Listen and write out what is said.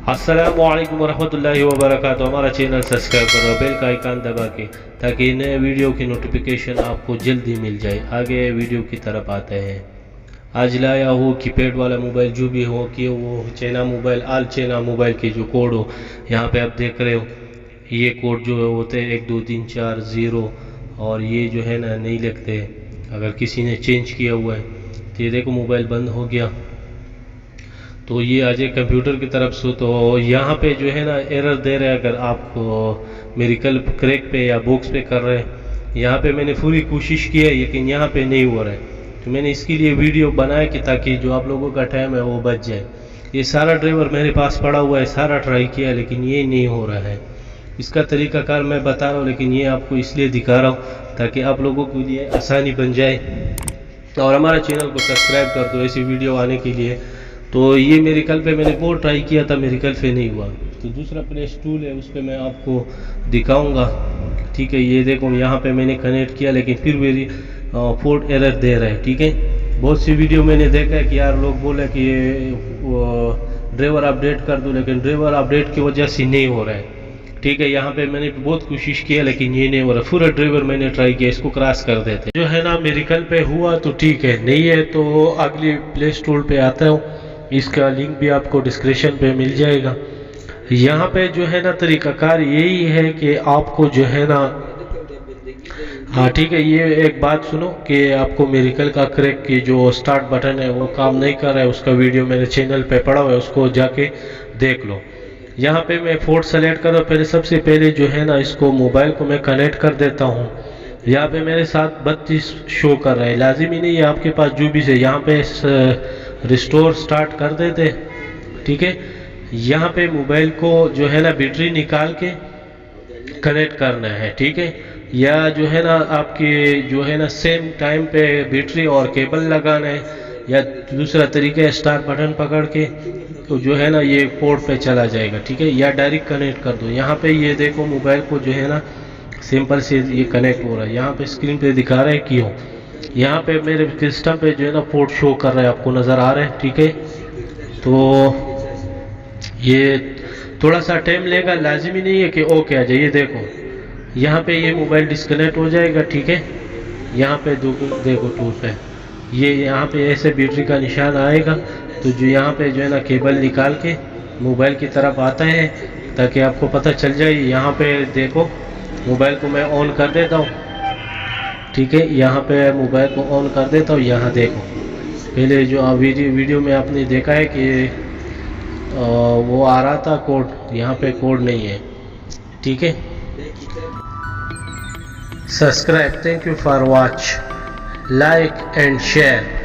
अस्सलामुअलैकुम वरहमतुल्लाहि वबरकातुहू। हमारा चैनल सब्सक्राइब करो, बेल का आइकन दबा के, ताकि नए वीडियो की नोटिफिकेशन आपको जल्दी मिल जाए। आगे वीडियो की तरफ आते हैं। आज लाया हो कीपैड वाला मोबाइल, जो भी हो कि वो चाइना मोबाइल, आल चाइना मोबाइल के जो कोड हो, यहाँ पे आप देख रहे हो ये कोड जो होते हैं 1 2 3 4 0, और ये जो है ना नहीं लगते। अगर किसी ने चेंज किया हुआ है तो ये देखो मोबाइल बंद हो गया। तो ये आ जाए कंप्यूटर की तरफ से। तो यहाँ पे जो है ना एरर दे रहा है। अगर आप मेरिकल क्रैक पे या बॉक्स पे कर रहे हैं, यहाँ पे मैंने पूरी कोशिश की है लेकिन यहाँ पे नहीं हो रहा है। तो मैंने इसके लिए वीडियो बनाया कि ताकि जो आप लोगों का टाइम है वो बच जाए। ये सारा ड्राइवर मेरे पास पड़ा हुआ है, सारा ट्राई किया लेकिन ये नहीं हो रहा है। इसका तरीक़ाकार मैं बता रहा हूँ, लेकिन ये आपको इसलिए दिखा रहा हूँ ताकि आप लोगों के लिए आसानी बन जाए। और हमारा चैनल को सब्सक्राइब कर दो ऐसी वीडियो आने के लिए। तो ये मेरिकल पे मैंने बहुत ट्राई किया था, मेरिकल पे नहीं हुआ। तो दूसरा प्ले स्टूल है, उस पर मैं आपको दिखाऊंगा। ठीक है, ये देखो यहाँ पे मैंने कनेक्ट किया लेकिन फिर मेरी पोर्ट एरर दे रहा है। ठीक है, बहुत सी वीडियो मैंने देखा है कि यार लोग बोले कि ये ड्राइवर अपडेट कर दो, लेकिन ड्राइवर अपडेट की वजह से नहीं हो रहा है। ठीक है, यहाँ पे मैंने बहुत कोशिश किया लेकिन ये नहीं हो रहा। पूरा ड्राइवर मैंने ट्राई किया, इसको क्रॉस कर देते जो है ना। मेरिकल पे हुआ तो ठीक है, नहीं है तो अगली प्ले स्टोर पे आता हूँ। इसका लिंक भी आपको डिस्क्रिप्शन पे मिल जाएगा। यहाँ पे जो है ना तरीक़ाकार यही है कि आपको जो है ना, हाँ ठीक है, ये एक बात सुनो कि आपको मेरिकल का क्रैक की जो स्टार्ट बटन है वो काम नहीं कर रहा है। उसका वीडियो मेरे चैनल पे पड़ा हुआ है, उसको जाके देख लो। यहाँ पे मैं फोर्ट सेलेक्ट कर रहा हूँ। पहले सबसे पहले जो है ना इसको मोबाइल को मैं कनेक्ट कर देता हूँ। यहाँ पे मेरे साथ 32 शो कर रहा है। लाजिमी नहीं है आपके पास जो भी है, यहाँ पे रिस्टोर स्टार्ट कर देते। ठीक है, यहाँ पे मोबाइल को जो है ना बैटरी निकाल के कनेक्ट करना है। ठीक है, या जो है ना आपके जो है ना सेम टाइम पे बैटरी और केबल लगाना है, या दूसरा तरीका है स्टार्ट बटन पकड़ के तो जो है ना ये पोर्ट पे चला जाएगा। ठीक है, या डायरेक्ट कनेक्ट कर दो। यहाँ पे ये देखो मोबाइल को जो है ना सिंपल से ये कनेक्ट हो रहा है। यहाँ पे स्क्रीन पे दिखा रहा है क्यों। यहाँ पे मेरे सिस्टम पे जो है ना पोर्ट शो कर रहा है, आपको नज़र आ रहा है। ठीक है, तो ये थोड़ा सा टाइम लेगा, लाजिमी नहीं है कि ओके आ जाइए। देखो यहाँ पे ये मोबाइल डिस्कनेक्ट हो जाएगा। ठीक है, यहाँ पे देखो टूल पे ये यहाँ पे ऐसे बैटरी का निशान आएगा। तो जो यहाँ पे जो है ना केबल निकाल के मोबाइल की तरफ आता है ताकि आपको पता चल जाए। यहाँ पे देखो मोबाइल को मैं ऑन कर देता हूँ। ठीक है, यहाँ पे मोबाइल को ऑन कर देता हूँ। यहाँ देखो पहले जो वीडियो में आपने देखा है कि वो आ रहा था कोड, यहाँ पे कोड नहीं है। ठीक है, subscribe, thank you for watch, like and share.